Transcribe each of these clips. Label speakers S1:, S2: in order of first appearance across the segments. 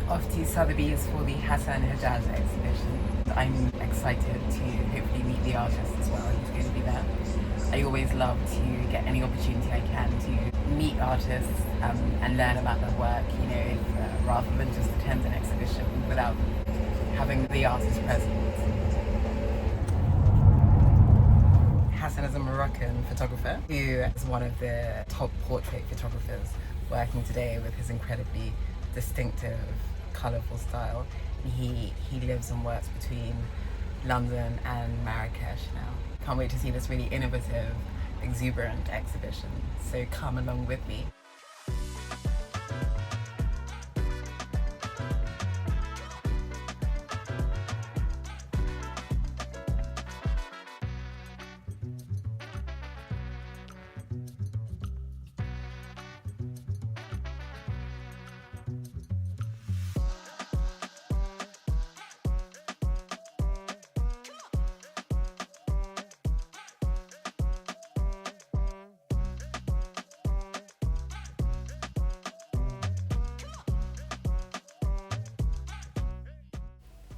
S1: Off to Sotheby's for the Hassan Hajjaj exhibition. I'm excited to hopefully meet the artist as well. He's going to be there. I always love to get any opportunity I can to meet artists and learn about their work, you know, rather than just attend an exhibition without having the artist present. Hassan is a Moroccan photographer who is one of the top portrait photographers working today with his incredibly distinctive, colourful style. He lives and works between London and Marrakesh now. Can't wait to see this really innovative, exuberant exhibition, so come along with me.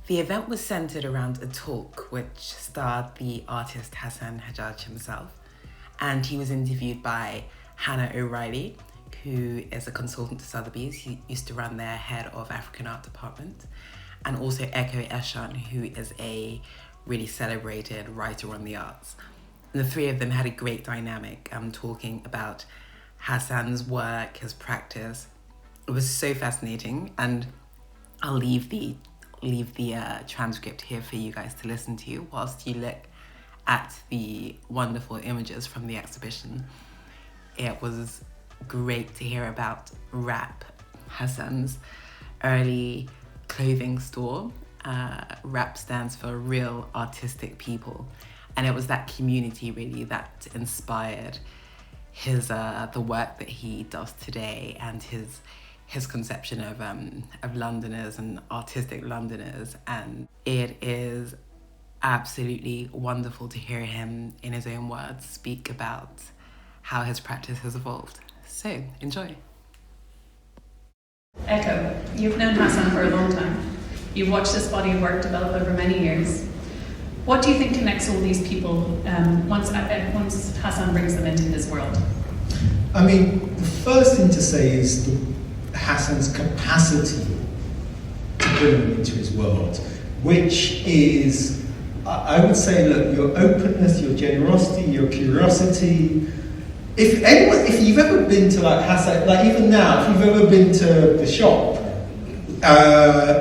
S1: The event was centered around a talk which starred the artist Hassan Hajjaj himself, and he was interviewed by Hannah O'Reilly, who is a consultant to Sotheby's. He used to run their head of African art department, and also Ekow Eshun, who is a really celebrated writer on the arts. And the three of them had a great dynamic talking about Hassan's work, his practice. It was so fascinating, and I'll leave the transcript here for you guys to listen to whilst you look at the wonderful images from the exhibition. It was great to hear about RAP, Hassan's early clothing store. RAP stands for Real Artistic People, and it was that community really that inspired his the work that he does today, and his conception of Londoners and artistic Londoners. And it is absolutely wonderful to hear him, in his own words, speak about how his practice has evolved. So, enjoy.
S2: Ekow, you've known Hassan for a long time. You've watched this body of work develop over many years. What do you think connects all these people once Hassan brings them into his world?
S3: I mean, the first thing to say is Hassan's capacity to bring them into his world, which is, I would say, look, your openness, your generosity, your curiosity. If you've ever been to like Hassan, like even now, if you've ever been to the shop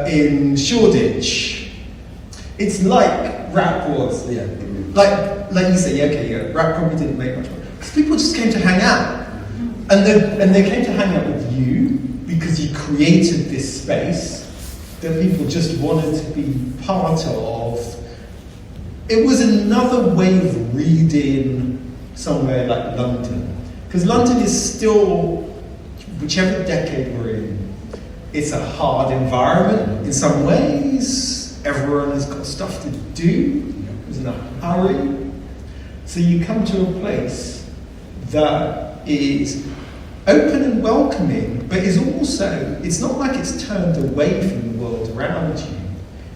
S3: in Shoreditch, it's like rap was, yeah. Like you say, okay, rap probably didn't make much money because people just came to hang out, and they came to hang out with you because you created this space that people just wanted to be part of. It was another way of reading somewhere like London, because London is still, whichever decade we're in, it's a hard environment in some ways. Everyone has got stuff to do, is in a hurry. So you come to a place that is open and welcoming, but is also, it's not like it's turned away from the world around you.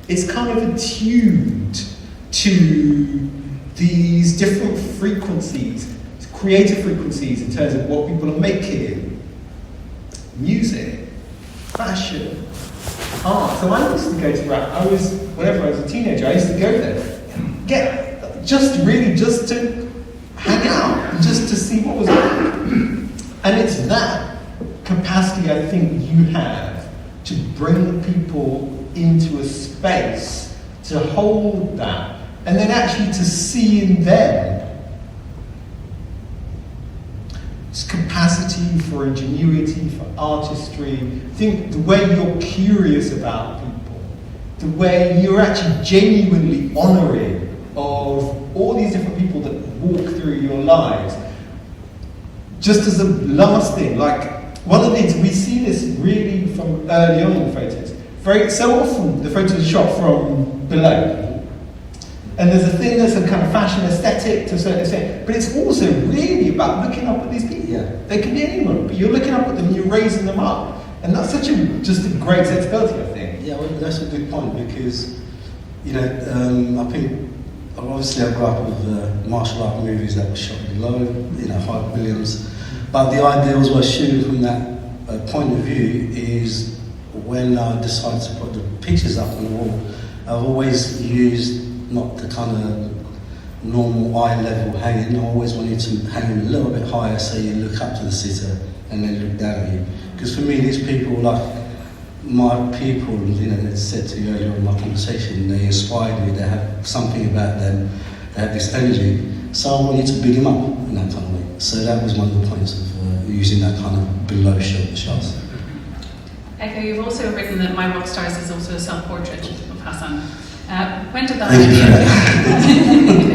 S3: It's kind of attuned to these different frequencies, creative frequencies in terms of what people are making, music, fashion, art. So I used to go to rap. Whenever I was a teenager, I used to go there, just to hang out, and just to see what was on. And it's that capacity I think you have to bring people into a space, to hold that, and then actually to see in them this capacity for ingenuity, for artistry. I think the way you're curious about people, the way you're actually genuinely honouring of all these different people that walk through your lives. Just as a last thing, like one of the things we see this really from early on in the photos. So often the photos are shot from below, and And there's a thing that's a kind of fashion aesthetic to a certain extent, but it's also really about looking up at these people.
S4: Yeah.
S3: They can be anyone, but you're looking up at them and you're raising them up. And that's just a great sensibility, I think.
S4: Yeah, well, that's a good point because, you know, I think obviously I grew up with martial art movies that were shot below, you know, high Williams. But the ideals were shooting from that point of view is when I decided to put the pictures up on the wall, I've always used not the kind of normal eye level hanging. I always wanted to hang them a little bit higher so you look up to the sitter and then look down at you. Because for me, these people, like my people, you know, they said to you earlier in my conversation, they inspired me, they have something about them, they have this energy. So I wanted to build them up in that kind of way. So that was one of the points of using that kind of below shots.
S2: Ekow, you've also written that My Rockstars is also a self-portrait of Hassan. When did that
S4: Thank you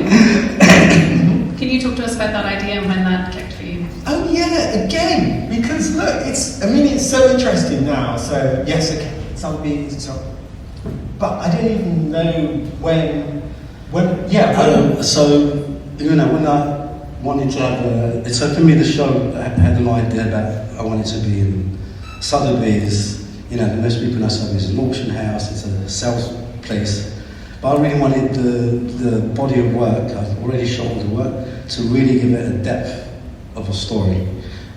S2: idea? Can you talk to us about that idea and when that clicked for you?
S3: Oh yeah, again, because look, it's so interesting now. So yes, okay, some beings and so on. But I don't even know when.
S4: So, you know, when I wanted to have so for me the show had an idea that I wanted to be in Sotheby's. You know, most people know Sotheby's is an auction house, it's a sales place. But I really wanted the body of work, I've already shot all the work, to really give it a depth of a story.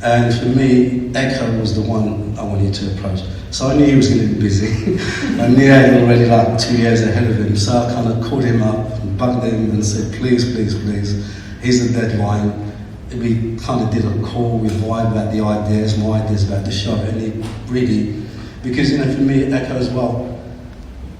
S4: And for me, Ekow was the one I wanted to approach. So I knew he was going to be busy. I knew I had already like 2 years ahead of him. So I kind of called him up and bugged him and said, please, here's the deadline. We kind of did a call, we vibed about the ideas, my ideas about the show. And he really, because, you know, for me, Ekow as well,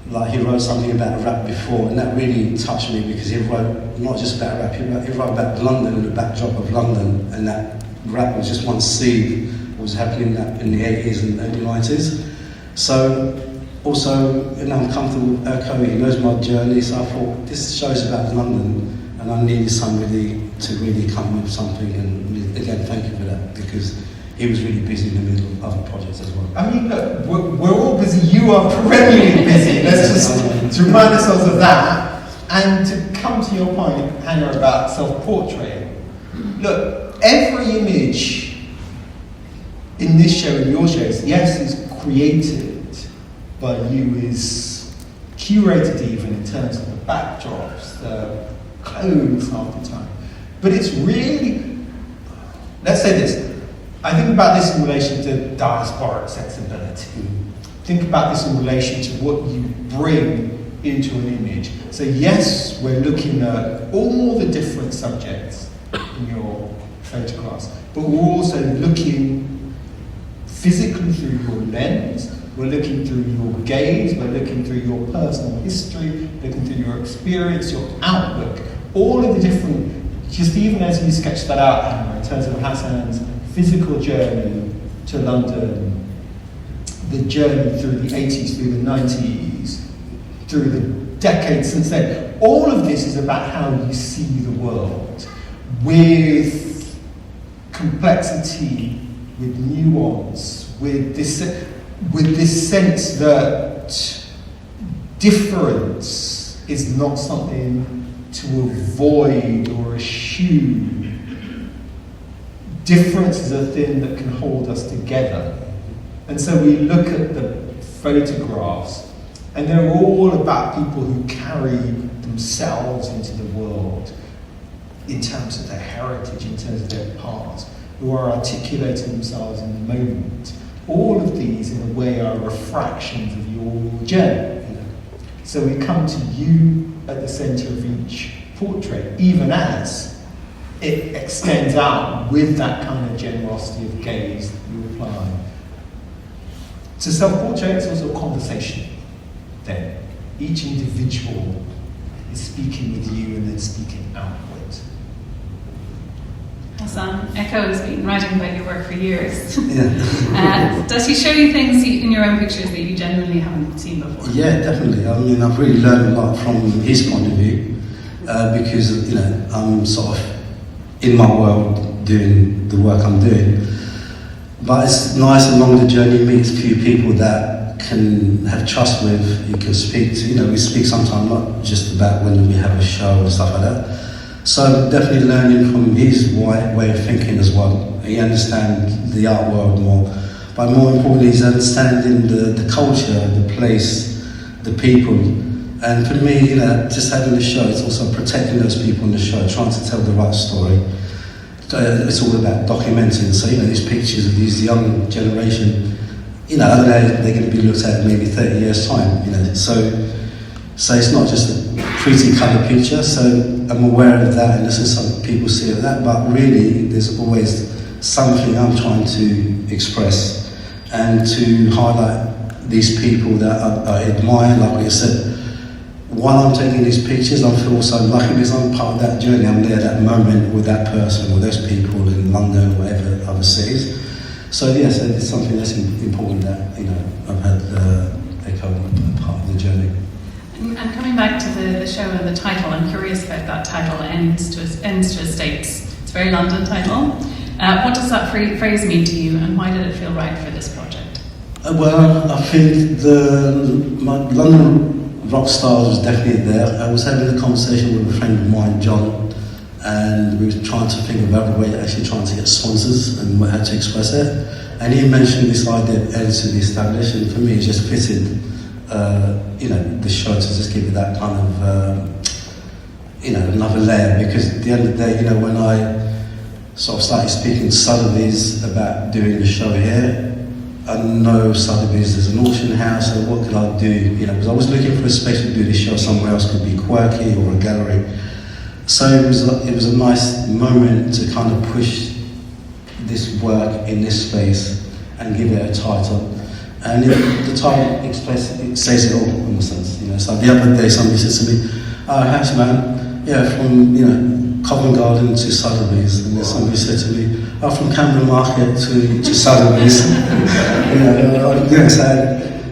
S4: like he wrote something about rap before, and that really touched me because he wrote not just about rap, he wrote about London and the backdrop of London, and that rap was just one seed that was happening in the 80s and early 90s. So also, you know, I'm comfortable with Ekow, he knows my journey, so I thought this show's about London and I needed somebody to really come with something, and again, thank you for that because he was really busy in the middle of other projects as well.
S3: I mean, look, we're all busy. You are perennially busy. Let's just to remind ourselves of that. And to come to your point, Hannah, about self-portrait. Look, every image in this show and your shows, yes, is created by you, is curated even in terms of the backdrops, the clothes half the time. But it's really, let's say this, I think about this in relation to diasporic sensibility. Think about this in relation to what you bring into an image. So yes, we're looking at all the different subjects in your photographs, but we're also looking physically through your lens, we're looking through your gaze, we're looking through your personal history, looking through your experience, your outlook, all of the different, just even as you sketched that out, Hannah, in terms of Hassan's physical journey to London, the journey through the 80s, through the 90s, through the decades since then. All of this is about how you see the world, with complexity, with nuance, with this sense that difference is not something to avoid or eschew. Difference is a thing that can hold us together. And so we look at the photographs, and they're all about people who carry themselves into the world in terms of their heritage, in terms of their past, who are articulating themselves in the moment. All of these, in a way, are refractions of your journey. So we come to you at the centre of each portrait, even as it extends out with that kind of generosity of gaze that you apply. So self-portrait is also a conversation then. Each individual is speaking with you and then speaking outwards.
S2: Hassan, Ekow has been writing about your work for years.
S4: Yeah.
S2: Does he show you things in your own pictures that you genuinely haven't seen before?
S4: Yeah, definitely. I mean, I've really learned a lot from his point of view because, you know, I'm sort of in my world doing the work I'm doing. But it's nice along the journey meet a few people that can have trust with, you can speak to, we speak sometimes not just about when we have a show and stuff like that. So definitely learning from his way of thinking as well. He understands the art world more. But more importantly, he's understanding the culture, the place, the people. And for me, just having the show, it's also protecting those people in the show, trying to tell the right story. It's all about documenting. So, these pictures of these young generation, I don't know, they're going to be looked at in maybe 30 years' time, So it's not just a pretty colour picture, so I'm aware of that, and this is some people see it that, but really there's always something I'm trying to express and to highlight these people that I admire, like what you said. While I'm taking these pictures, I feel so lucky because I'm part of that journey. I'm there at that moment with that person, with those people in London or whatever other cities. So yes, it's something that's important that I've had Ekow part of the journey.
S2: And coming back to the show and the title, I'm curious about that title, Ends to Estates. It's a very London title. What does that phrase mean to you, and why did it feel right for this project?
S4: Well, I think my London Rockstars was definitely there. I was having a conversation with a friend of mine, John, and we were trying to think of other way of actually trying to get sponsors and how to express it. And he mentioned this idea of ends to be established, and for me it just fitted, the show to just give it that kind of, another layer. Because at the end of the day, when I sort of started speaking to Sotheby's about doing the show here, I know Sotheby's is an auction house, so what could I do? Because I was looking for a space to do this show somewhere else, could be quirky or a gallery. So it was a nice moment to kind of push this work in this space and give it a title. And the title it says it all in a sense. So the other day somebody said to me, "Oh, house man, from Covent Garden to Sotheby's," and then somebody said to me, "Oh, from Camden Market to Sotheby's."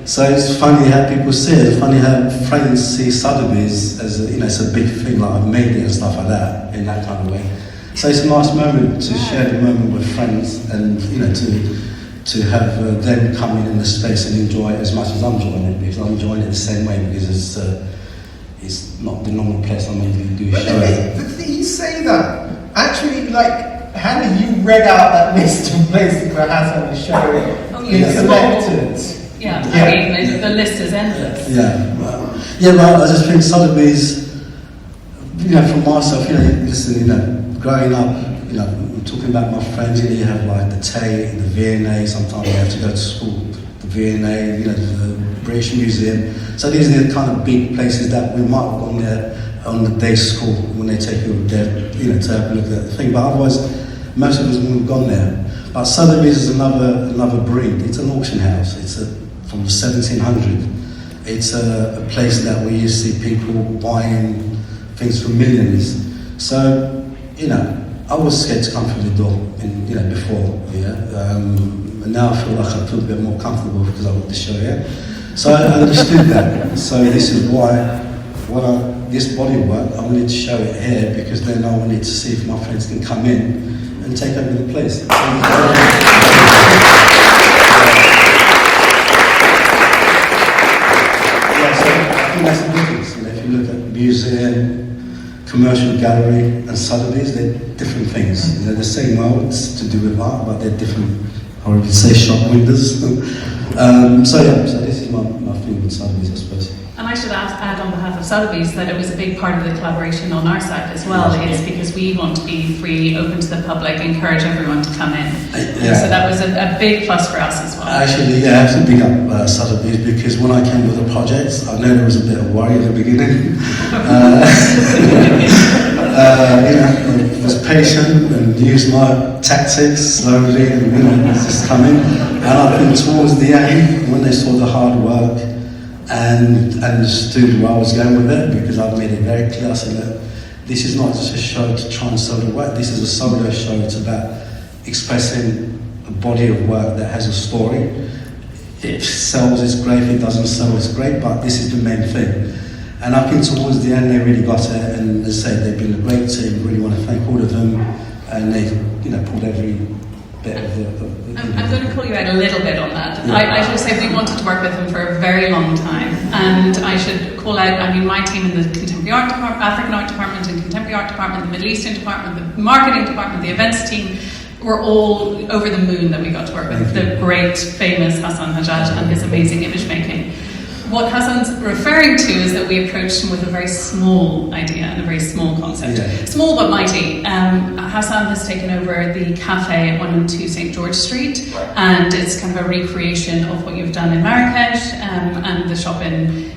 S4: So it's funny how people see it. It's funny how friends see Sotheby's as it's a big thing, like I've made it and stuff like that, in that kind of way. So it's a nice moment to share the moment with friends, and to have them come in the space and enjoy it as much as I'm enjoying it, because I'm enjoying it the same way, because it's not the normal place I'm usually do a show.
S3: But you say that. Actually, Hannah, you read out that list of places where Hassan is showing. It's selected.
S2: Yeah, I mean, the list is endless.
S4: But I just think Sotheby's, for myself, listen, growing up, I'm talking about my friends, you have like the Tate, the V&A, sometimes you have to go to school, the V&A, the British Museum. So these are the kind of big places that we might have gone there on the day school when they take you there, to have a look at the thing. But otherwise, most of us wouldn't have gone there. But Sotheby's is another breed. It's an auction house. It's from the 1700s. It's a place that we used to see people buying things for millions. So, I was scared to come through the door, before, and now I feel like I feel a bit more comfortable because I've got the show here. So I understood that. So this is why, this body work, I wanted to show it here, because then I wanted to see if my friends can come in and take over the place. So I think that's the difference. If you look at museum, commercial gallery and Sotheby's, they're different things. They're the same worlds to do with art, but they're different, or you could say shop windows. So this is my thing with Sotheby's, I suppose.
S2: And I should add on behalf of Sotheby's that it was a big part of the collaboration on our side as well. It's because we want to be free, open to the public, encourage everyone to come in. So that was a big plus for us as well.
S4: Actually, I have to big up Sotheby's, because when I came with the project, I know there was a bit of worry at the beginning. Was patient and used my tactics slowly, and it's just coming. And I think towards the end, when they saw the hard work and understood where I was going with it, because I've made it very clear, I said, look, this is not just a show to try and sell the work, this is a solo show. It's about expressing a body of work that has a story. If it sells, it's great. If it doesn't sell, it's great, but this is the main thing. And I think towards the end they really got it, and as I said, they've been a great team. Really want to thank all of them, and they pulled every bit of
S2: I'm going to call you out a little bit on that.
S4: Yeah.
S2: I should say we wanted to work with him for a very long time, and I should call out, I mean, my team in the contemporary art department, African art department, and contemporary art department, the Middle Eastern department, the marketing department, the events team, were all over the moon that we got to work with the great, famous Hassan Hajjaj and his amazing image making. What Hassan's referring to is that we approached him with a very small idea and a very small concept.
S4: Yeah.
S2: Small but mighty. Hassan has taken over the cafe at 1 and 2 St. George Street, and it's kind of a recreation of what you've done in Marrakesh and the shop in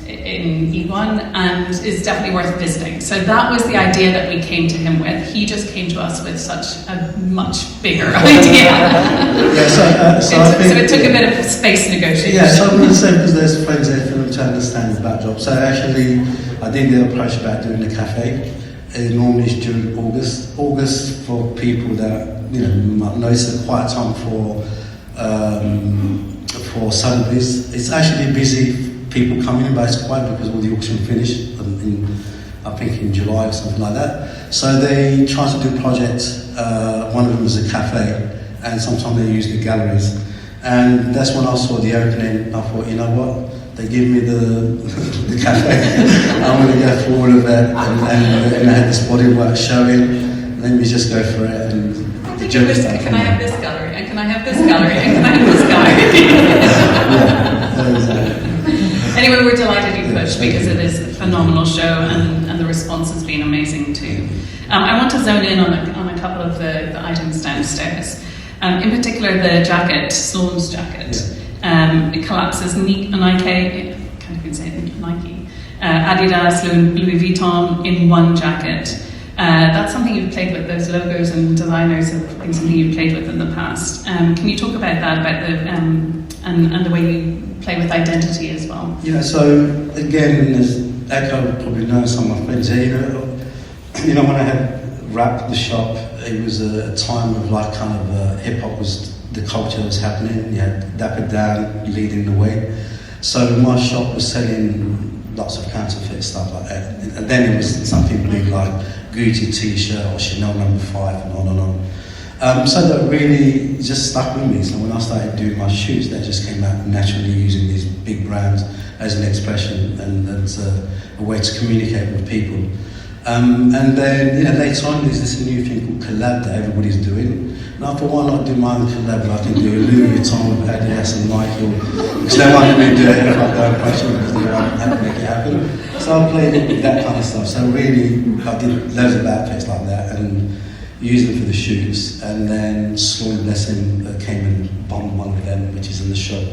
S2: E1, and is definitely worth visiting. So that was the idea that we came to him with. He just came to us with such a much bigger idea.
S4: Yeah, so
S2: it took a bit of space negotiation.
S4: Yeah, so I'm going to say, because there's friends there for them to understand the backdrop. So actually, I did get approached about doing the cafe. Normally it's during August. August, for people that might know, it's a quiet time for Sotheby's. It's actually busy. People coming in, but it's quiet because all the auction finished I think in July or something like that. So they try to do projects. One of them was a cafe, and sometimes they use the galleries. And that's when I saw the opening. I thought, you know what? They give me the cafe. I'm going to go for all of it, and I had this bodywork showing. Let me just go for it. And
S2: can I have this gallery? And can I have this gallery? And can I have this gallery?
S4: Yeah, exactly.
S2: Anyway, we're delighted you pushed because it is a phenomenal show, and the response has been amazing too. I want to zone in on a couple of the items downstairs. In particular, the jacket, Sloan's jacket.
S4: Yeah.
S2: It collapses Nike, can't even say it, Nike, Adidas, Louis Vuitton in one jacket. That's something you've played with. Those logos and designers have been something you've played with in the past. Can you talk about that, about the and the way you play with identity as well?
S4: Yeah. So again, as Ekow probably knows, some of my friends here, when I had Rap the shop, it was a time of like kind of hip hop was the culture that was happening. You had Dapper Dan leading the way. So my shop was selling lots of counterfeit stuff like that. And then it was something big like Gucci t-shirt or Chanel No. 5 and on and on. So that really just stuck with me. So when I started doing my shoots, they just came out naturally using these big brands as an expression and as a way to communicate with people. And then later on there's this new thing called collab that everybody's doing. And I thought, why not do my own collab? I can do Louis Vuitton with Adidas and Nike, because they might really do it if I go impression because they want to make it happen. So I played with that kind of stuff. So really, I did loads of outfits like that and used them for the shoots. And then Sloan Blessing came and bombed one of them, which is in the shop.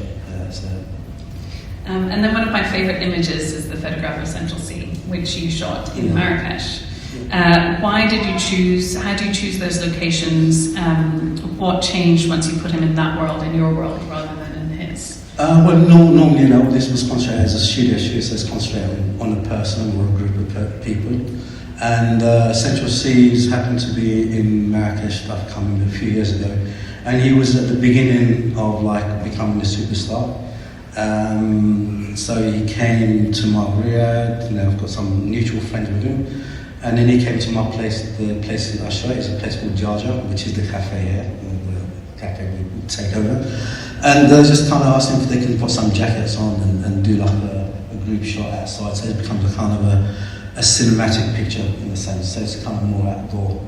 S2: And then one of my favourite images is the photograph of Central Sea, which you shot in Marrakesh. Why did you choose? How do you choose those locations? What changed once you put him in that world, in your world, rather than in his?
S4: Normally, this was concentrated as a studio shoot, so it's concentrated on a person or a group of people. And Central Seas happened to be in Marrakesh. I've come a few years ago, and he was at the beginning of becoming a superstar. So he came to my Riyadh. I've got some mutual friends with him. And then he came to my place, the place that I shot is a place called Jaja, which is the cafe here, the cafe we take over. And just kind of asked him if they can put some jackets on and do like a group shot outside. So it becomes a kind of a cinematic picture in a sense. So it's kind of more outdoor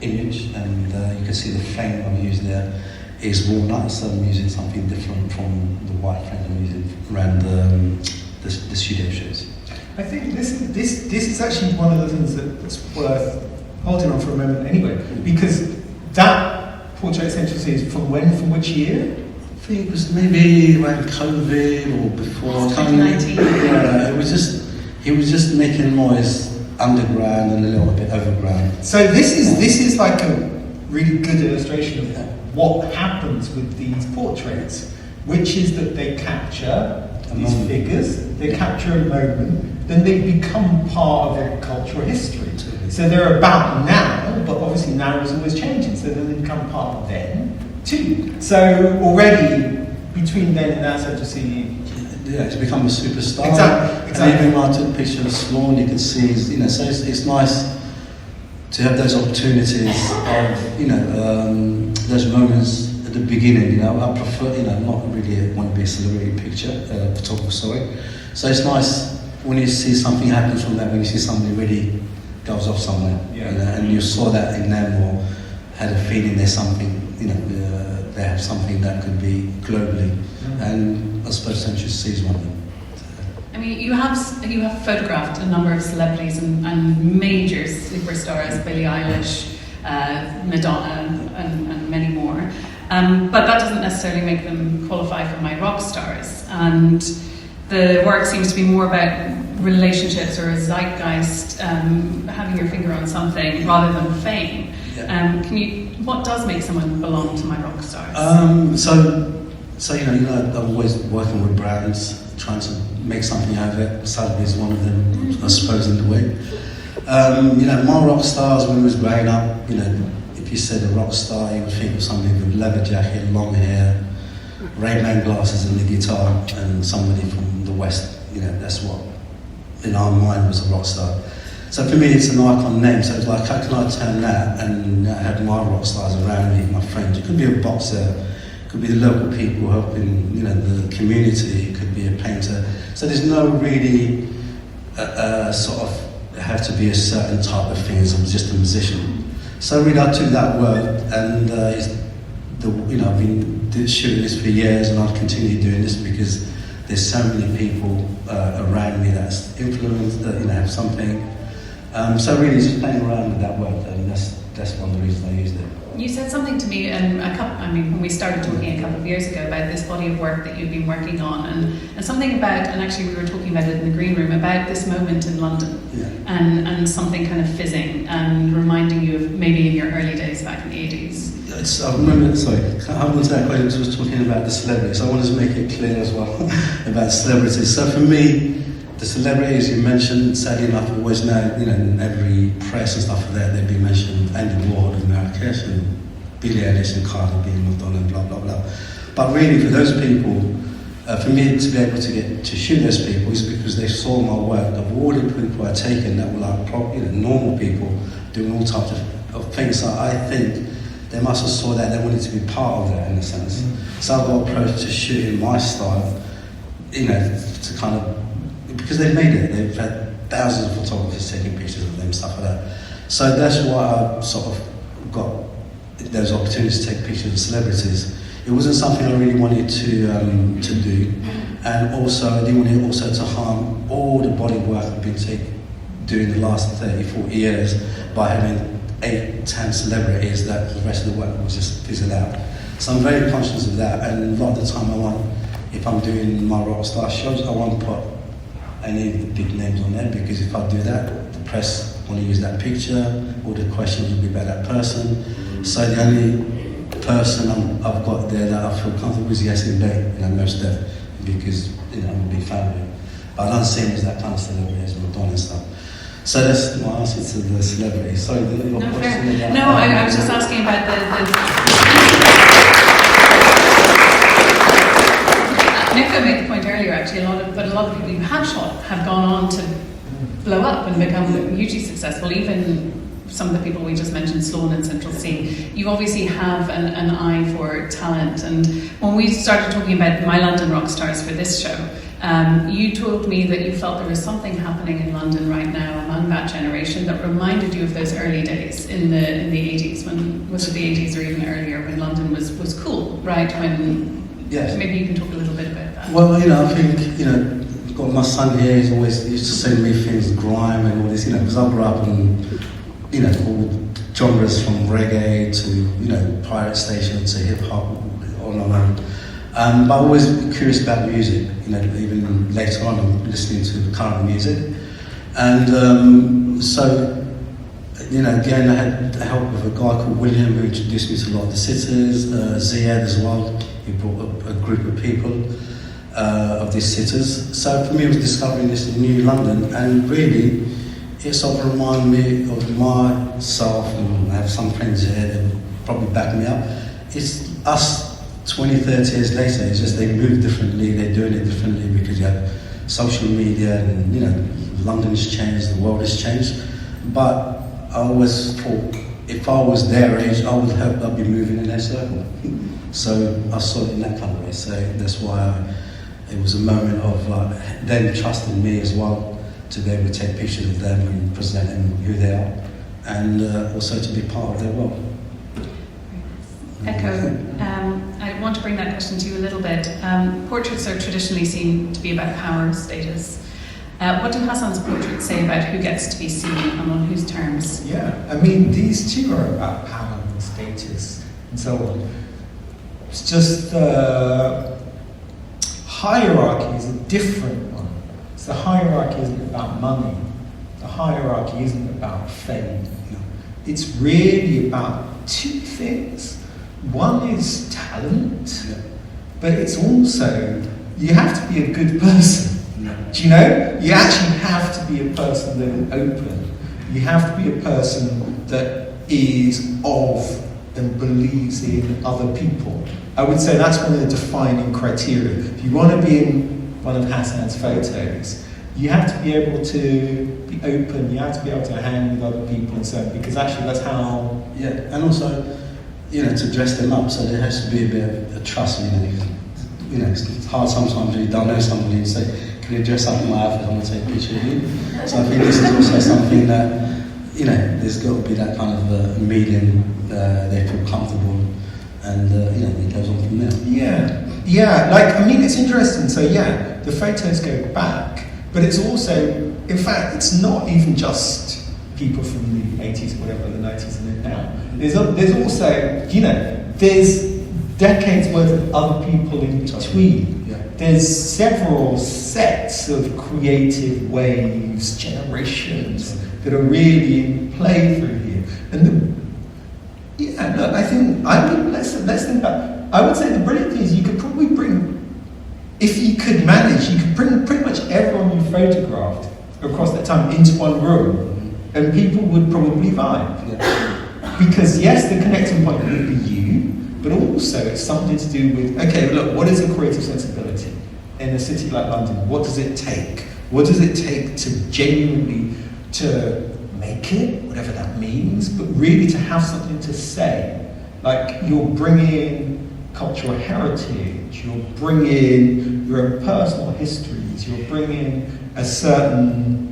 S4: image. And you can see the frame I've used there is walnut, so I'm using something different from the white frame I'm using around the studio shoots.
S3: I think this is actually one of the things that's worth holding on for a moment anyway, because that portrait Central Sea is from when, from which year?
S4: I think it was maybe around COVID or before.
S2: 2019.
S4: Yeah, he was just making noise underground and a little bit overground.
S3: So this is like a really good illustration of what happens with these portraits, which is that they capture these figures, they capture a moment, then they become part of a cultural history. So they're about now, but obviously now is always changing, so then they become part of then too. So already between then and now, so to see.
S4: Yeah, it's become a superstar.
S3: Exactly.
S4: And even when I took a picture of Sloan, you can see, so it's nice to have those opportunities of, those moments at the beginning, you know, I prefer, you know, not really want to be a celebrity picture, photographer, sorry. So it's nice when you see something happen from that, when you see somebody really goes off somewhere, you know, and you saw that in them or had a feeling there's something, you know, they have something that could be globally, and I suppose Century sees one of them.
S2: I mean, you have photographed a number of celebrities and major superstars, Billie Eilish, Madonna, and many more. But that doesn't necessarily make them qualify for my rock stars. And the work seems to be more about relationships or a zeitgeist, having your finger on something rather than fame.
S4: Yeah.
S2: What does make someone belong to my rock stars?
S4: So you know, I'm always working with brands, trying to make something out of it. Sotheby is one of them, I suppose, in the way. You know, my rock stars when I was growing up, you know, if you said a rock star, you would think of somebody with leather jacket, long hair, Ray-Ban glasses and the guitar, and somebody from the West. You know, that's what in our mind was a rock star. So for me, it's an icon name. So it's like, how can I turn that and have my rock stars around me, my friends? It could be a boxer, it could be the local people helping, you know, the community. It could be a painter. So there's no really sort of have to be a certain type of thing. I'm just a musician. So really, I took that word and you know, I've been shooting this for years, and I'll continue doing this because there's so many people around me that's influenced, that, you know, have something. So really, just playing around with that word, and that's one of the reasons I used it.
S2: You said something to me, when we started talking a couple of years ago about this body of work that you've been working on, and something about, and actually we were talking about it in the green room, about this moment in London, and something kind of fizzing and reminding you of maybe in your early days back in the 80s.
S4: I remember, sorry, I wanted that question, I was talking about the celebrities. I wanted to make it clear as well about celebrities. So for me, the celebrities you mentioned, sadly enough, always know, you know, in every press and stuff like that, they've been mentioned, Andy Warhol and Marrakesh and Billie Eilish and Cardi B and Madonna and blah, blah, blah. But really, for those people, for me to be able to get to shoot those people is because they saw my work. Of all the people I've taken that were like normal people doing all types of things. So I think they must have saw that, they wanted to be part of that in a sense. So I got approached to shoot in my style, you know, to kind of, because they've made it, they've had thousands of photographers taking pictures of them, stuff like that. So that's why I sort of got those opportunities to take pictures of celebrities. It wasn't something I really wanted to do, and also I didn't want it also to harm all the body work I've been doing the last 30, 40 years by having 8, 10 celebrities that the rest of the work was just fizzled out. So I'm very conscious of that, and a lot of the time if I'm doing my rock star shows, I won't put any of the big names on there, because if I do that, the press want to use that picture, all the questions will be about that person. So the only person I've got there that I feel comfortable with is Yasin Bey, you know, most of it, because, you know, I'm a big fan of him. But I don't see him as that kind of celebrity as Madonna and stuff. So that's my answer to the celebrity. Sorry, your question about...
S2: No, I was just asking about Ekow made the point earlier, actually, a lot of people you have shot have gone on to blow up and become hugely successful, even some of the people we just mentioned, Sloan and Central C. You obviously have an eye for talent, and when we started talking about my London rock stars for this show, you told me that you felt there was something happening in London right now among that generation that reminded you of those early days in the 80s, when, was it the 80s or even earlier, when London was cool, right?
S4: Yes.
S2: Maybe you can talk a little bit about that.
S4: Well, you know, I think, you know, I've got my son here, he's always used to send me things, grime and all this, you know, because I grew up in, you know, all genres from reggae to, you know, pirate station to hip hop, on and on. But I'm always curious about music, you know, even later on I'm listening to current music. And so, you know, again, I had the help of a guy called William who introduced me to a lot of the sitters, Ziad as well, he brought a group of people of these sitters. So for me it was discovering this new London, and really it sort of reminded me of myself, and I have some friends here that probably back me up. It's us 20, 30 years later, it's just they move differently, they're doing it differently because you have social media and, you know, London's changed, the world has changed. But I always thought, if I was their age, I would hope I'd be moving in their circle. So I saw it in that kind of way. So that's why it was a moment of them trusting me as well to be able to take pictures of them and present them who they are, and also to be part of their world.
S2: Ekow, I want to bring that question to you a little bit. Portraits are traditionally seen to be about power, status. What do Hassan's portraits say about who gets to be seen and on whose terms?
S3: Yeah, I mean, these two are about power and status and so on. It's just hierarchy is a different one. So the hierarchy isn't about money. The hierarchy isn't about fame. It's really about two things. One is talent, but it's also, you have to be a good person. Do you know? You actually have to be a person that is open. You have to be a person that is of and believes in other people. I would say that's one of the defining criteria. If you want to be in one of Hassan's photos, you have to be able to be open, you have to be able to hang with other people and so on, because actually that's how...
S4: Yeah, and also, to dress them up, so there has to be a bit of a trust, it's hard sometimes when you don't know somebody and say, can you dress up in my outfit, I want to take a picture of you. So I think this is also something that, there's got to be that kind of medium, they feel comfortable, and it goes on from there.
S3: Yeah, it's interesting. So the photos go back, but it's also, in fact, it's not even just people from the 80s or whatever, the 90s and now. There's also, there's decades worth of other people in between. There's several sets of creative waves, generations that are really in play through here. And let's think about. I would say the brilliant thing is you could probably bring, if you could manage, you could bring pretty much everyone you photographed across that time into one room, and people would probably vibe. Because yes, the connecting point would be you, but also it's something to do with, okay, look, what is a creative sensibility in a city like London? What does it take? What does it take to genuinely to make it, whatever that means, but really to have something to say? Like, you're bringing cultural heritage, you're bringing your own personal histories, you're bringing a certain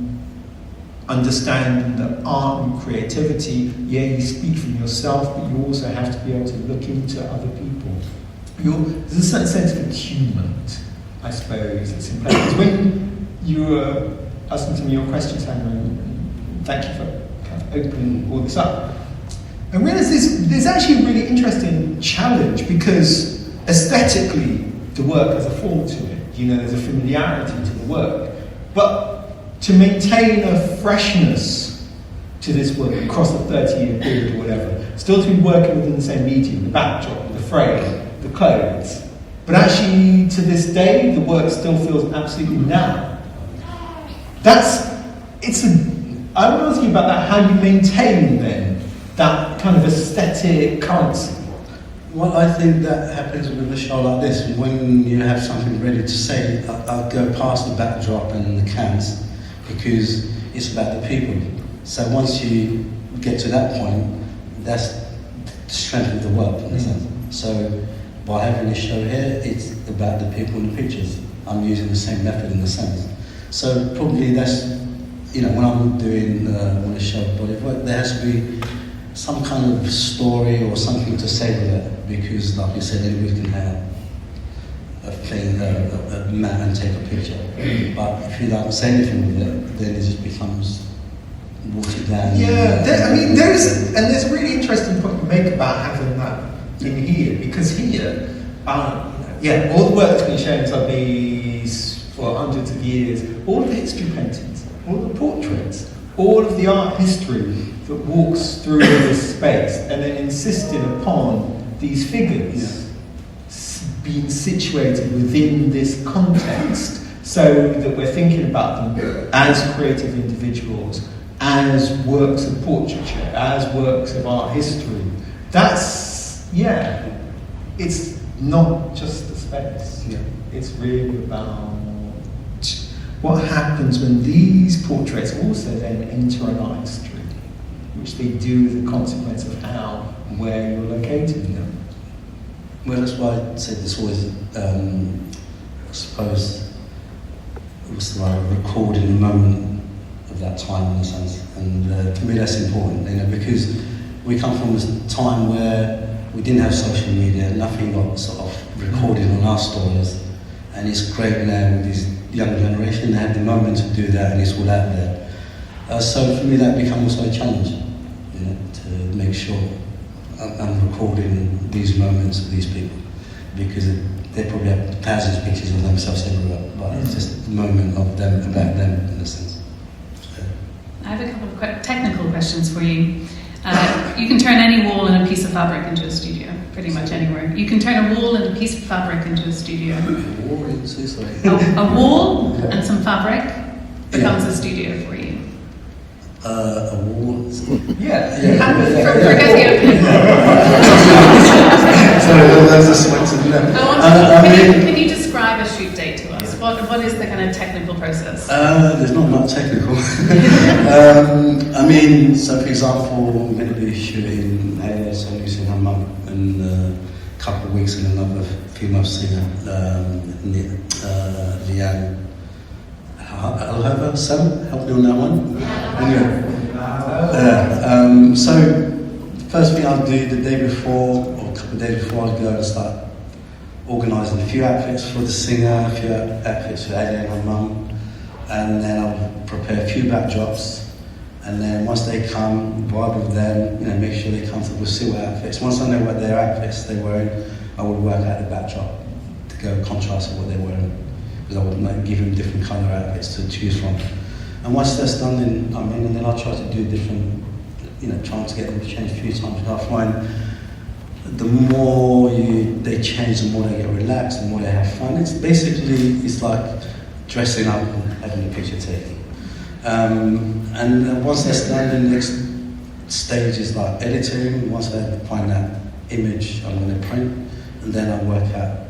S3: understanding that art and creativity, you speak from yourself, but you also have to be able to look into other people. There's a certain sense of attunement, I suppose, that's in place. Because when you were asking some of your questions, Hannah, and thank you for kind of opening all this up, I realised there's actually a really interesting challenge, because aesthetically the work has a form to it. There's a familiarity to the work. But to maintain a freshness to this work across a 30-year period or whatever, still to be working within the same medium, the backdrop, the frame, the clothes, but actually to this day the work still feels absolutely now. I want to ask you about that, how you maintain then that kind of aesthetic currency.
S4: Well, I think that happens with a show like this. When you have something ready to say, I'll go past the backdrop and the cans, because it's about the people. So once you get to that point, that's the strength of the work, in a sense. So by having this show here, it's about the people in the pictures. I'm using the same method in a sense. So probably that's, when I'm doing on a show body work, there has to be some kind of story or something to say with it, because like you said, anybody can have a mat and take a picture. But if you don't say anything with it, then it just becomes watered down.
S3: There's a really interesting point to make about having that in here, because here, all the work that's been shown in Sotheby's for hundreds of years, all of the history paintings, all the portraits, all of the art history that walks through this space, and then insisting upon these figures being situated within this context, so that we're thinking about them as creative individuals, as works of portraiture, as works of art history. It's not just the space. It's really about what happens when these portraits also then enter an art history. which they do as a consequence of how, where you're located in them.
S4: Well, that's why I said this always, I suppose, it was like recording the moment of that time in a sense. And to me that's important, because we come from a time where we didn't have social media, nothing got sort of recorded on our stories. And it's great now with this young generation, they have the moment to do that and it's all out there. So for me that becomes also a challenge, to make sure I'm recording these moments of these people, because they probably have thousands of pictures of themselves everywhere, but it's just a moment of them, about them in a sense. So.
S2: I have a couple of technical questions for you. You can turn any wall and a piece of fabric into a studio, pretty much anywhere. You can turn a wall and a piece of fabric into a studio. A wall and some fabric becomes a studio for you.
S4: A wall.
S3: Yeah.
S2: Forget the
S4: Sorry, there's a sweat in there.
S2: Can you describe a shoot day to us? What is the kind of technical process?
S4: There's not much technical. So for example, I'm going to be shooting so using her mum in a couple of weeks and another female singer, Leanne. I'll have her son help me on that one. So the first thing I'll do the day before, or a couple of days before, I'll go and start organising a few outfits for the singer, a few outfits for Ellie and her mum, and then I'll prepare a few backdrops. And then once they come, vibe with them, make sure they're comfortable with silver outfits. Once I know what their outfits they're wearing, I would work out the backdrop to go contrast with what they're wearing. Because I would give them different colour outfits to choose from. And once that's done, then I'll try to do different, trying to get them to change a few times. And I find the more they change, the more they get relaxed, the more they have fun. It's like dressing up and having a picture taken. And once that's done, the next stage is like editing. Once I find that image I'm going to print, and then I work out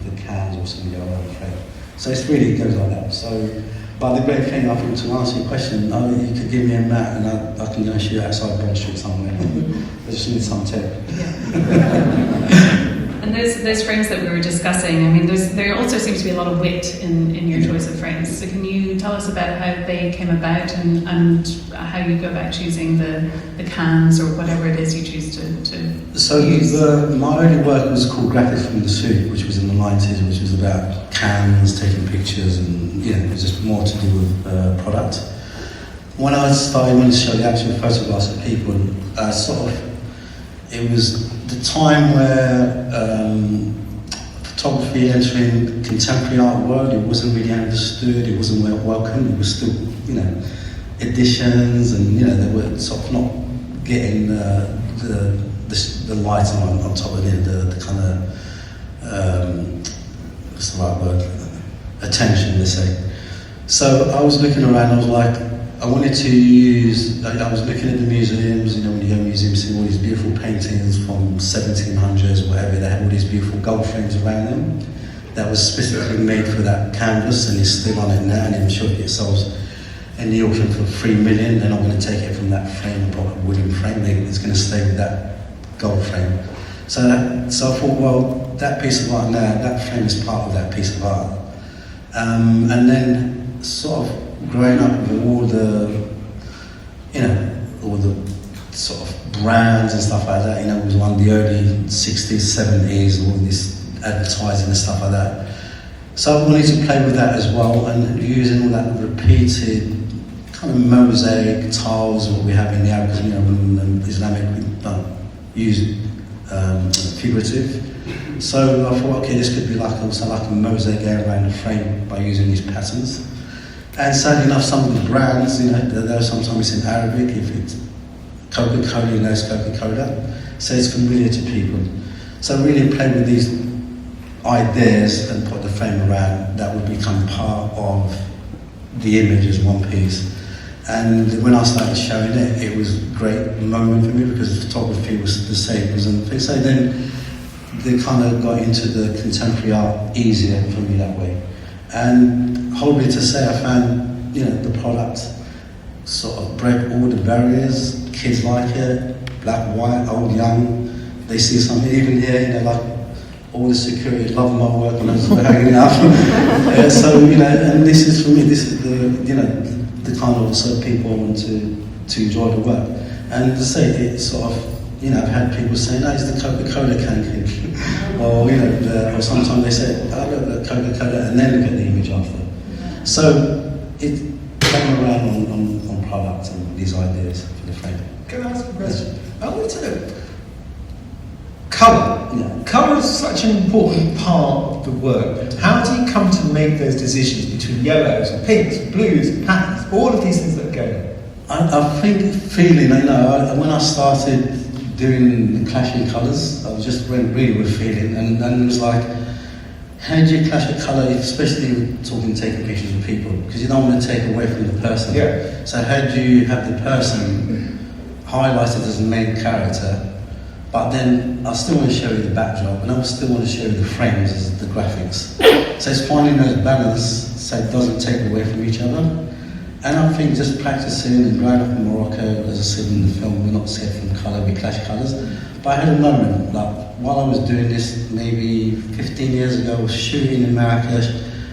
S4: the cans or something like that. So it really goes like that. So, but the great thing I think to answer your question, you could give me a mat and I can go and shoot outside Bond Street somewhere. I just need some tape.
S2: Yeah. And those frames that we were discussing, there also seems to be a lot of wit in your choice of frames. So can you tell us about how they came about and how you go about choosing the cans or whatever it is you choose to
S4: So
S2: use?
S4: My early work was called Graphics from the Suit, which was in the 90s, which was about cans, taking pictures, and it was just more to do with product. When I started to show the actual photographs of people, it was the time where photography entering the contemporary art world, it wasn't really understood, it wasn't well welcomed, it was still, editions, and they were sort of not getting the light on top of the kind of what's the right word? Attention, let's say. So I was looking around, I was like, I wanted to use, I was looking at the museums, when you go to museums, seeing all these beautiful paintings from 1700s, whatever, they had all these beautiful gold frames around them that was specifically made for that canvas, and it's still on it now, and I'm sure if it sells in the auction for $3 million, they're not going to take it from that frame and put a wooden frame, it's going to stay with that gold frame. So I thought, well, that piece of art now, that frame is part of that piece of art. And then sort of growing up with all the sort of brands and stuff like that, it was on the early 60s, 70s, all this advertising and stuff like that. So I wanted to play with that as well, and using all that repeated kind of mosaic tiles, what we have in the Arab, because in Islamic we don't use figurative. So I thought, okay, this could be like a mosaic around the frame by using these patterns. And sadly enough, some of the brands, they're sometimes in Arabic. If it's Coca-Cola, it's Coca-Cola, so it's familiar to people. So I really played with these ideas and put the frame around that would become part of the image as one piece. And when I started showing it, it was a great moment for me because the photography was the same. So then they kind of got into the contemporary art easier for me that way. And horribly to say, I found, the product sort of broke all the barriers, kids like it, black, white, old, young. They see something, even here, you know, like all the security, love my work when I was hanging out. So, you know, and this is for me, this is the, you know, the kind of sort of people I want to enjoy the work. And to say it sort of, you know, I've had people saying, oh, it's the Coca-Cola can kid. Or, you know, or sometimes they say, oh, look at Coca-Cola, and then look at the image after. So it came around on products and these ideas for the frame.
S3: Can I ask a question? I want to know, colour.
S4: Yeah.
S3: Colour is such an important part of the work. How do you come to make those decisions between yellows and pinks, and blues and patterns, all of these things that are going on?
S4: I think feeling, you know, when I started doing the clashing colours, I just went really with feeling, and it was like, how do you clash a colour, especially talking, taking pictures of people, because you don't want to take away from the person.
S3: Yeah.
S4: So how do you have the person highlighted as the main character, but then I still want to show you the backdrop, and I still want to show you the frames as the graphics. So it's finding those balance so it doesn't take away from each other. And I think just practicing and growing up in Morocco, as I said in the film, we're not set from colour, we clash colours. But I had a moment, like while I was doing this maybe 15 years ago, I was shooting in Marrakesh,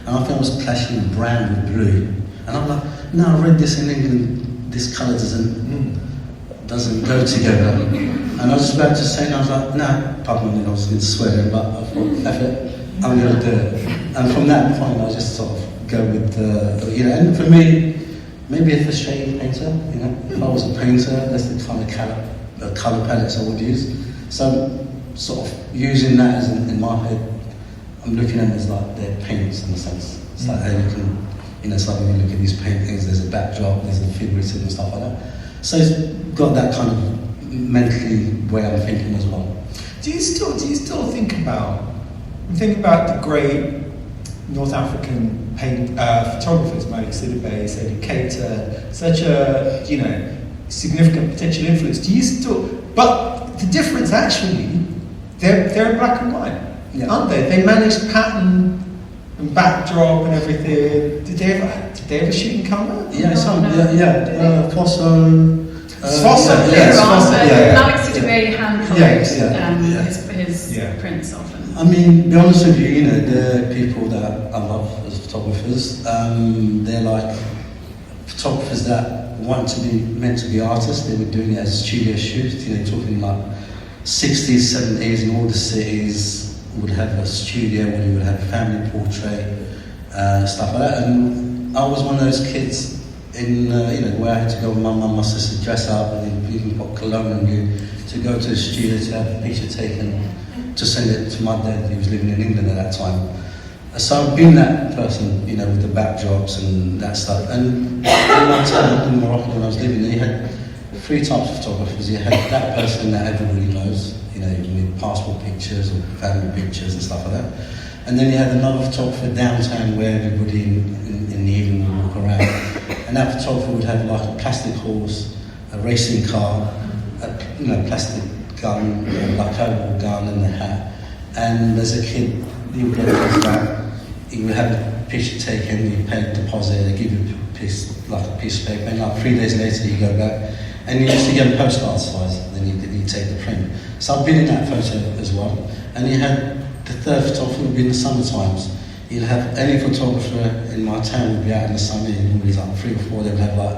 S4: and I think I was clashing brown with blue. And I'm like, no, I read this in England, this colour doesn't go together. And I was about to say, and I was like, no, pardon me, I was going to swear, but I thought, F it, I'm going to do it. And from that point, I just sort of go with the, you know, and for me, maybe a frustrated painter, you know. If I was a painter, that's the kind of colour palettes I would use. So, sort of using that as in my head, I'm looking at them as like they're paints in a sense. It's like how you can, you know, it's like when you look at these paintings, there's a backdrop, there's a figurative and stuff like that. So it's got that kind of mentally way I'm thinking as well.
S3: Do you still think about the great North African photographers, like Sotheby, Ekow, such a, you know, significant potential influence? Do you still? But the difference actually, they're in black and white,
S4: yeah,
S3: aren't they? They managed pattern and backdrop and everything. Did they ever shoot in colour?
S4: Yeah, Fosso.
S2: Malik Sotheby hand-coloured his prints often.
S4: I mean, to be honest with you, you know, they're people that I love as photographers. They're like photographers that meant to be artists. They were doing it as studio shoots, you know, talking like 60s, 70s, in all the cities would have a studio where you would have a family portrait, stuff like that. And I was one of those kids in, you know, where I had to go with my mum, my sister, dress up, and even put cologne on you, to go to the studio to have a picture taken, to send it to my dad, who was living in England at that time. So I've been that person, you know, with the backdrops and that stuff. And in my time in Morocco when I was living there, you had three types of photographers. You had that person that everybody knows, you know, with passport pictures or family pictures and stuff like that. And then you had another photographer downtown where everybody in the evening would walk around. And that photographer would have like a plastic horse, a racing car, a, you know, plastic gun, like a gun and a hat. And as a kid, you would get back, you would have a picture taken, you pay a deposit, they give you a piece of paper, and like 3 days later you go back, and you used to get a postcard size, then you take the print. So I've been in that photo as well. And you had the third photographer would be in the summer times. You'd have any photographer in my town would be out in the summer, and normally like 3 or 4, they would have like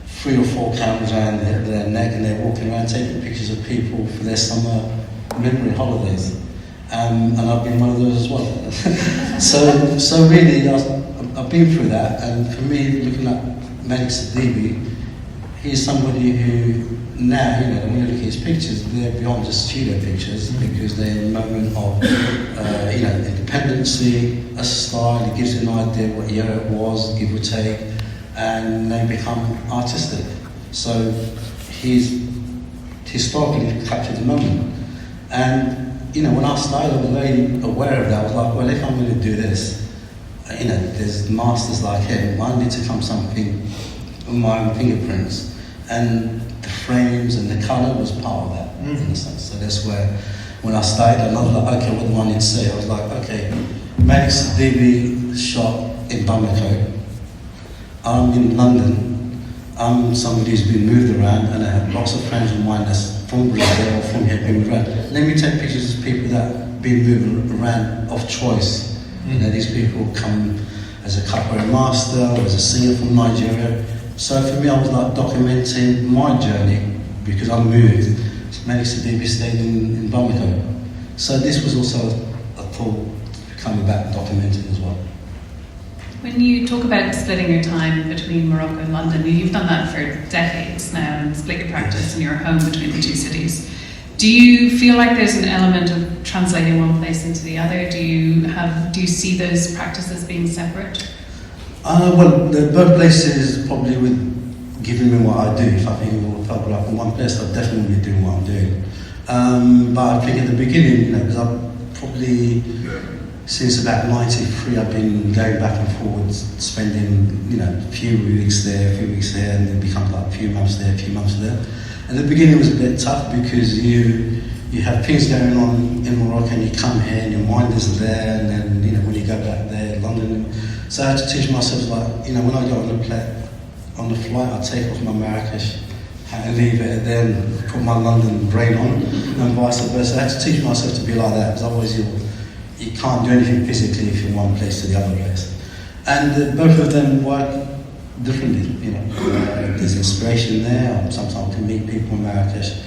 S4: 3 or 4 cameras around their neck, and they're walking around taking pictures of people for their summer memory holidays. And I've been one of those as well. so really, I've been through that, and for me, looking at Malik Sotheby, he's somebody who now, you know, when you look at his pictures, they're beyond just studio pictures, because they're in a moment of, you know, independency, a style. It gives you an idea what year it was, give or take, and they become artistic. So he's historically captured the moment. And you know, when I started, I was very aware of that. I was like, well, if I'm going to do this, you know, there's masters like him, I need to come something with my own fingerprints. And the frames and the colour was part of that, in a sense. So that's where, when I started, I was like, okay, what do I need to say? I was like, okay, Malik Sotheby shot in Bamako. I'm in London. I'm somebody who's been moved around, and I have lots of friends of mine that's from Brazil or from here, been moved around. Let me take pictures of people that have been moved around of choice. You know, these people come as a capoeira master or as a singer from Nigeria. So for me, I was like documenting my journey because I moved. Many Sotheby stayed in Bamako. So this was also a thought coming back documenting as well.
S2: When you talk about splitting your time between Morocco and London, you've done that for decades now and split your practice and your home between the two cities. Do you feel like there's an element of translating one place into the other? Do you see those practices being separate?
S4: Well, both places probably would giving me what I do. If I think if I grew up in one place, I'd definitely be doing what I'm doing. But I think at the beginning, you know, because I've probably since about '93, I've been going back and forwards, spending, you know, a few weeks there, a few weeks there, and it becomes like a few months there, a few months there. And the beginning was a bit tough because you have things going on in Morocco and you come here and your mind is there, and then, you know, when you go back there, London. So I had to teach myself, like, you know, when I go on the flight, I take off my Marrakesh hat and leave it, and then put my London brain on, and vice versa. I had to teach myself to be like that, because otherwise you can't do anything physically if you're one place to the other place. And both of them work differently, you know. There's inspiration there. Sometimes I can meet people in Marrakesh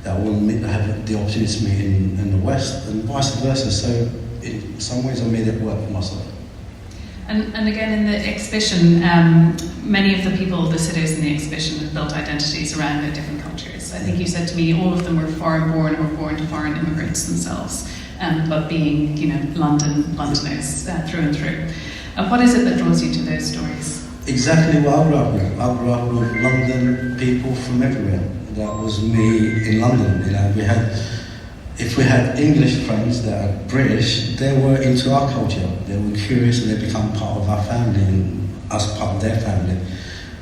S4: that will have the opportunity to meet in the West, and vice versa. So in some ways I made it work for myself.
S2: And again, in the exhibition, many of the people, the sitters in the exhibition, have built identities around their different cultures. I think you said to me all of them were foreign born or born to foreign immigrants themselves, but being, you know, Londoners through and through. What is it that draws you to those stories?
S4: Exactly what I grew up with. I grew up with London people from everywhere. That was me in London. You know, if we had English friends that are British, they were into our culture. They were curious and they become part of our family and us part of their family.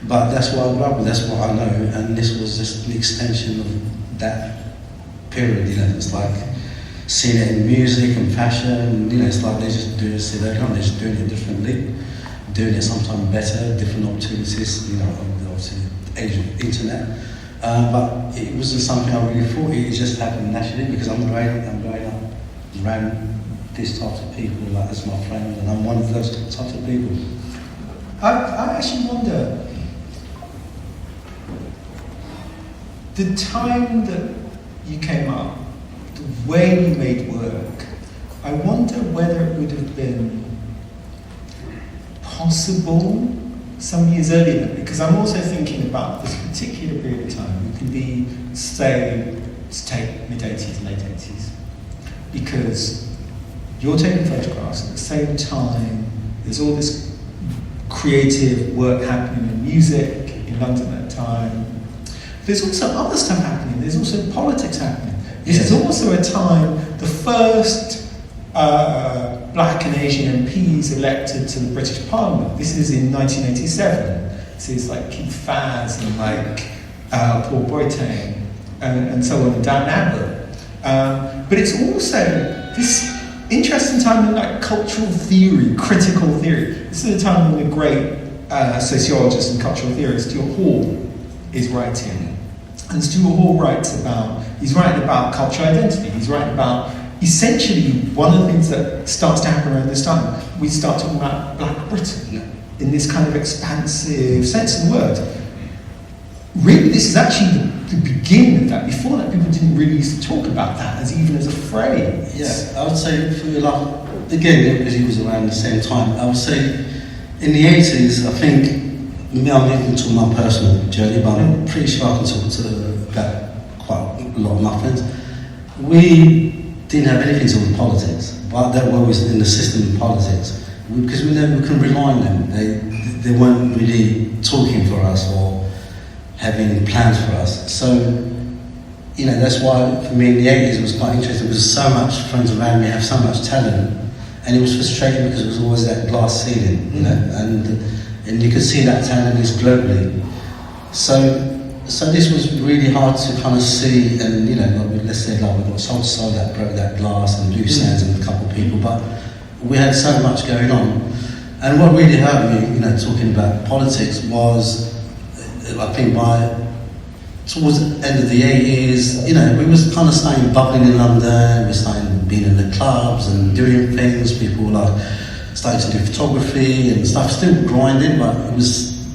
S4: But that's what I grew up with, that's what I know, and this was just an extension of that period, you know. It's like seeing it in music and fashion, you know, it's like they just do it, they're just doing it differently, doing it sometimes better, different opportunities, you know, obviously the age of internet. But it wasn't something I really thought, it just happened naturally because I'm growing up around these types of people, like as my friends, and I'm one of those types of people.
S3: I actually wonder, the time that you came up, the way you made work, I wonder whether it would have been possible some years earlier, because I'm also thinking about this particular period of time. It could be, say, let's take mid-80s, late 80s, because you're taking photographs at the same time, there's all this creative work happening in music in London at the time. There's also other stuff happening, there's also politics happening. This is also a time, the first black and Asian MPs elected to the British Parliament. This is in 1987. This is like Keith Faz and like Paul Boiteng and so on, and Dan Abbott. But it's also this interesting time in like cultural theory, critical theory. This is a time when the great sociologist and cultural theorist Stuart Hall is writing. And Stuart Hall writes about, he's writing about cultural identity, he's writing about, essentially, one of the things that starts to happen around this time, we start talking about Black Britain in this kind of expansive sense of the word. Really, this is actually the beginning of that. Before that, people didn't really used to talk about that as even as a phrase.
S4: Yeah, I would say, for like, again, because he was around the same time, I would say in the 80s, I think, me, I'm moving to my personal journey, but I'm pretty sure I can talk to about quite a lot of my friends. We didn't have anything to do with politics, but they were always in the system of politics because we couldn't rely on them. They weren't really talking for us or having plans for us. So, you know, that's why for me in the 80s it was quite interesting because so much friends around me have so much talent, and it was frustrating because it was always that glass ceiling, you know, and you could see that talent is globally. So this was really hard to kind of see, and you know, like, let's say like we got Soul to Soul that broke that glass and Loose Sands and a couple of people, but we had so much going on. And what really hurt me, you know, talking about politics was I think towards the end of the 80s, we was kind of starting bubbling in London, we started being in the clubs and doing things, people were like starting to do photography and stuff, still grinding, but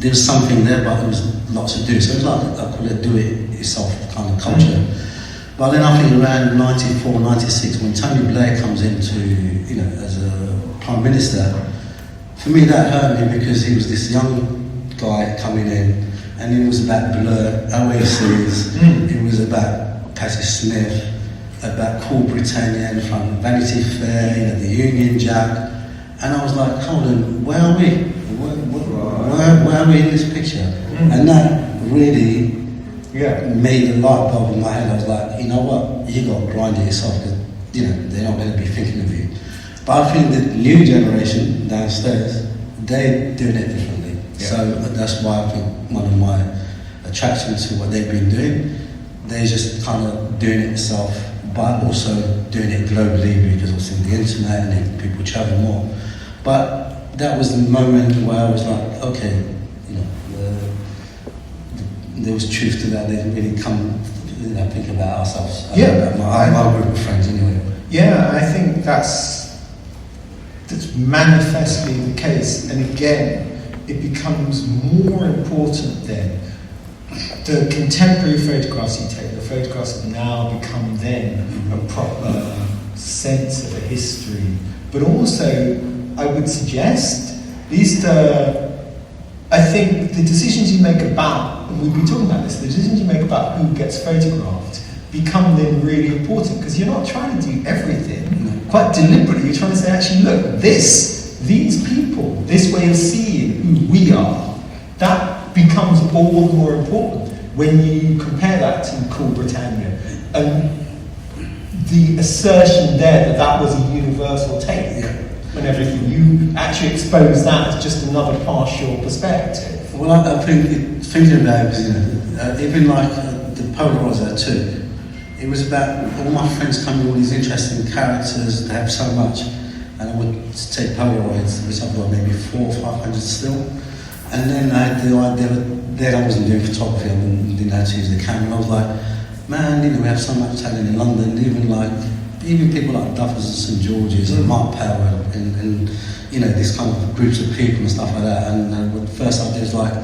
S4: there was something there, but there was lots to do, so it was like, I call it do-it-yourself kind of culture. But then I think around 94, 96, when Tony Blair comes into, as a Prime Minister, for me that hurt me because he was this young guy coming in, and it was about Blur, Oasis, it was about Patti Smith, about Cool Britannia from Vanity Fair, the Union Jack, and I was like, hold on, where are we? Where are we in this picture? And that really made a light bulb in my head. I was like, you know what, you got to grind it yourself because they're not going to be thinking of you. But I think the new generation downstairs, they're doing it differently. So that's why I think one of my attractions to what they've been doing, they're just kind of doing it themselves, but also doing it globally because obviously the internet and people travel more. But that was the moment where I was like, okay, there was truth to that. They didn't really come, think about ourselves. My group of friends anyway.
S3: Yeah, I think that's manifestly the case. And again, it becomes more important then. The contemporary photographs you take, the photographs have now become then a proper sense of a history. But also, I would suggest, at least I think the decisions you make about, and we've been talking about this, the decisions you make about who gets photographed become then really important because you're not trying to do everything. Quite deliberately, you're trying to say, actually, look, these people, this way of seeing who we are, that becomes all the more important when you compare that to Cool Britannia. And the assertion there that was a universal take and everything, you actually expose that as just another partial perspective.
S4: Well, I think thinking about it, even like the Polaroids I took, it was about all my friends coming with all these interesting characters, they have so much, and I would take Polaroids, which I've got maybe 400 or 500 still, and then I had the idea that then I wasn't doing photography, I didn't know how to use the camera, and I was like, man, we have so much talent in London, even people like Duffers and St George's and Mark Power and these kind of groups of people and stuff like that. And the first idea was like,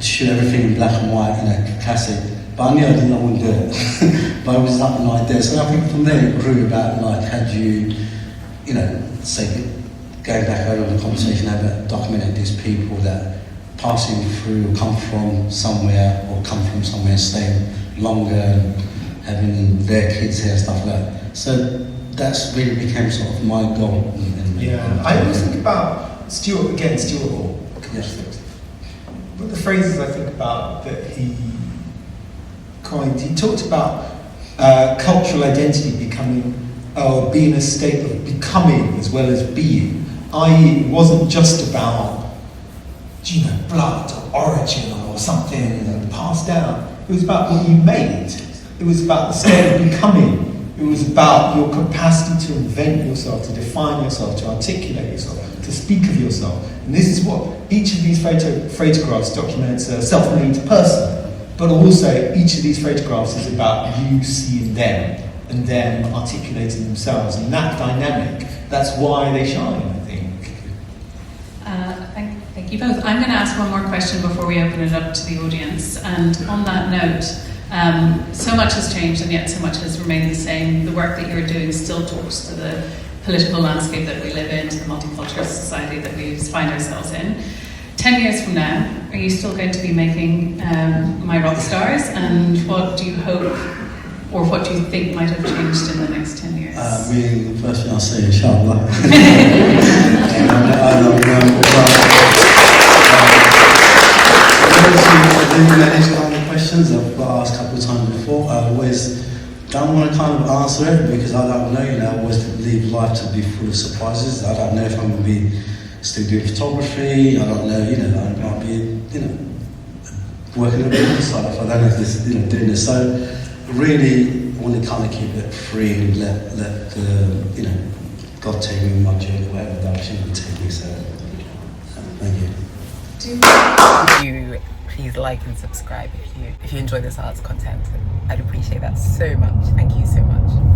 S4: shoot everything in black and white, classic. But I knew I wouldn't do it. But it was up an idea. So I think from there it grew about had you, say, going back over the conversation, have documented these people that passing through or come from somewhere and staying longer and having their kids here and stuff like that. So that's really became sort of my goal.
S3: I always think about Stuart Hall. But the phrases I think about that he coined, he talked about cultural identity being a state of becoming as well as being. I.e., it wasn't just about blood or origin or something passed down. It was about what you made. It was about the state of becoming. It was about your capacity to invent yourself, to define yourself, to articulate yourself, to speak of yourself. And this is what each of these photographs documents a self-made person. But also, each of these photographs is about you seeing them and them articulating themselves. And that dynamic, that's why they shine, I think.
S2: Thank you both. I'm going to ask one more question before we open it up to the audience. And on that note, so much has changed and yet so much has remained the same. The work that you're doing still talks to the political landscape that we live in, to the multicultural society that we find ourselves in. 10 years from now, are you still going to be making My Rockstars? And what do you hope, or what do you think might have changed in the next 10 years?
S4: The first thing I'll say, inshallah. These kind of questions I've got asked a couple of times before. I always don't want to kind of answer it because I don't know. I always leave life to be full of surprises. I don't know if I'm going to be still doing photography. I don't know. I might be working on the business side. I don't know if this doing this. So really, I want to kind of keep it free and let God take me in my journey, whatever direction He take me. So thank you.
S1: You like and subscribe if you enjoy this arts content. I'd appreciate that so much. Thank you so much.